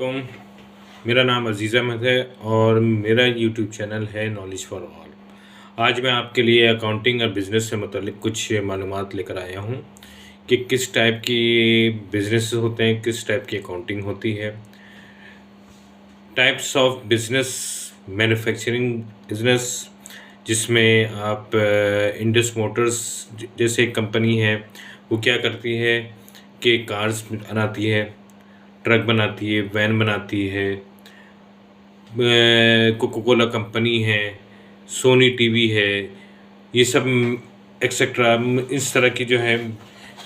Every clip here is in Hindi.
वालेकुम। मेरा नाम अज़ीज़ अहमद है और मेरा यूट्यूब चैनल है नॉलेज फॉर ऑल। आज मैं आपके लिए अकाउंटिंग और बिज़नेस से मुतल्लिक़ कुछ मालूमात लेकर आया हूँ कि किस टाइप की बिज़नेस होते हैं, किस टाइप की अकाउंटिंग होती है। Types of business, manufacturing business, जिसमें आप इंडस मोटर्स जैसे एक कंपनी है, वो क्या करती है कि कार्स बनाती है, ट्रक बनाती है, वैन बनाती है। कोको कोला कंपनी है, सोनी टीवी है, ये सब एक्सेट्रा इस तरह की जो है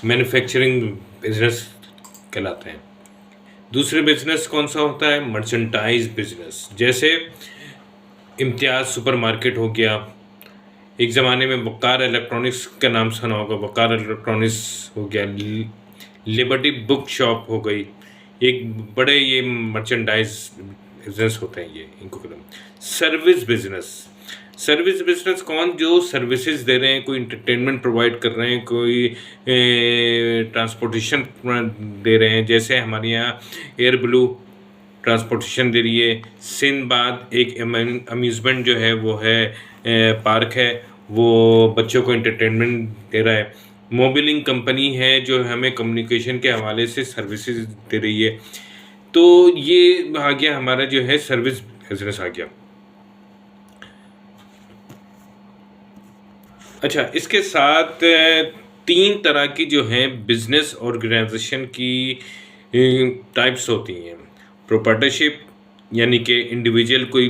मैन्युफैक्चरिंग बिजनेस कहलाते हैं। दूसरे बिजनेस कौन सा होता है? Merchandise business. जैसे इम्तियाज़ सुपरमार्केट हो गया, एक ज़माने में वक़ार इलेक्ट्रॉनिक्स का नाम सुना होगा, वक़ार इलेक्ट्रॉनिक्स हो गया, लिबर्टी बुक शॉप हो गई। एक बड़े ये मर्चेंडाइज बिजनेस होते हैं ये, इनको कहते हैं सर्विस बिजनेस। सर्विस बिजनेस कौन? जो सर्विसेज दे रहे हैं, कोई इंटरटेनमेंट प्रोवाइड कर रहे हैं, कोई ट्रांसपोर्टेशन दे रहे हैं। जैसे हमारे यहाँ एयर ब्लू ट्रांसपोर्टेशन दे रही है, सिंदबाद एक अम्यूज़मेंट जो है वो है पार्क है, वो बच्चों को एंटरटेनमेंट दे रहा है। मोबिलिंग कंपनी है जो हमें कम्युनिकेशन के हवाले से सर्विसेज दे रही है। तो ये आ गया हमारा जो है सर्विस बिजनेस आ गया। अच्छा, इसके साथ तीन तरह की जो है बिजनेस ऑर्गेनाइजेशन की टाइप्स होती हैं। प्रोप्राइटरशिप यानी कि इंडिविजुअल कोई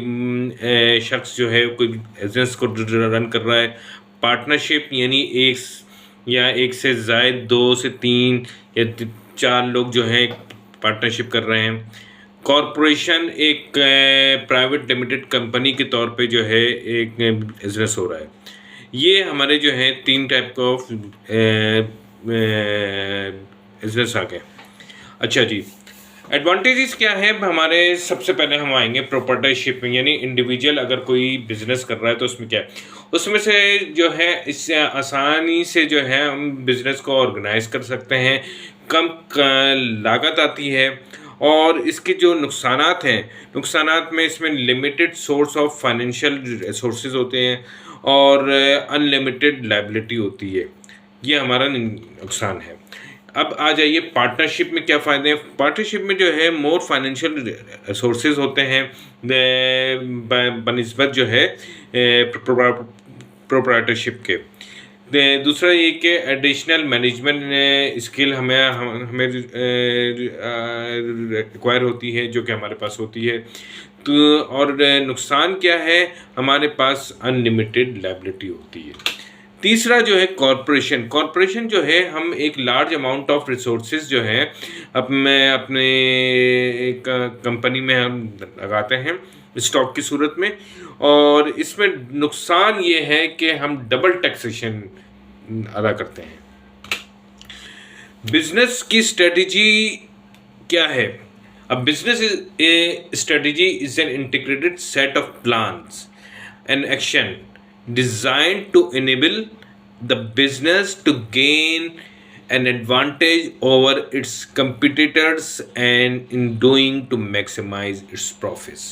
शख्स जो है कोई बिजनेस को रन कर रहा है। पार्टनरशिप यानी एक से ज़ायद, 2 से 3 या 4 लोग जो हैं पार्टनरशिप कर रहे हैं। कॉरपोरेशन एक प्राइवेट लिमिटेड कंपनी के तौर पे जो है एक बिजनेस हो रहा है। ये हमारे जो हैं 3 टाइप ऑफ बिजनेस आ गए। अच्छा जी, एडवांटेजेस क्या है हमारे? सबसे पहले हम आएंगे प्रोप्राइटरशिप में, यानी इंडिविजुअल अगर कोई बिजनेस कर रहा है तो उसमें क्या है, उसमें से जो है इससे आसानी से जो है हम बिजनेस को ऑर्गेनाइज कर सकते हैं, कम लागत आती है। और इसके जो नुकसानात हैं, नुकसानात में इसमें limited source of financial resources होते हैं और अनलिमिटेड लायबिलिटी होती है। ये हमारा नुकसान है। अब आ जाइए पार्टनरशिप में क्या फ़ायदे हैं। पार्टनरशिप में जो है मोर फाइनेंशियल रिसोर्सेज होते हैं बनिस्बत जो है प्रोप्राइटरशिप के। दूसरा ये कि एडिशनल मैनेजमेंट स्किल हमें रिक्वायर होती है, जो कि हमारे पास होती है। तो और नुकसान क्या है? हमारे पास अनलिमिटेड लायबिलिटी होती है। तीसरा जो है कॉरपोरेशन जो है हम एक लार्ज अमाउंट ऑफ रिसोर्सेज जो है अपने एक कंपनी में हम लगाते हैं स्टॉक की सूरत में। और इसमें नुकसान ये है कि हम डबल टैक्सेशन अदा करते हैं। बिजनेस की स्ट्रेटजी क्या है? A business is a strategy is an integrated set of plans and action designed to enable the business to gain an advantage over its competitors and in doing to maximize its profits.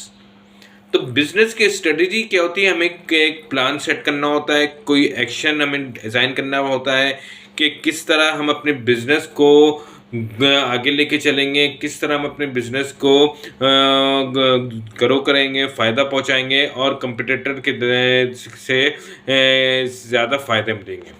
तो बिजनेस की स्ट्रेटजी क्या होती है? हमें एक प्लान सेट करना होता है, कोई एक्शन हमें डिज़ाइन करना होता है कि किस तरह हम अपने बिजनेस को आगे लेके चलेंगे, किस तरह हम अपने बिजनेस को ग्रो करेंगे, फ़ायदा पहुंचाएंगे और कंपटीटर के से ज़्यादा फ़ायदे मिलेंगे।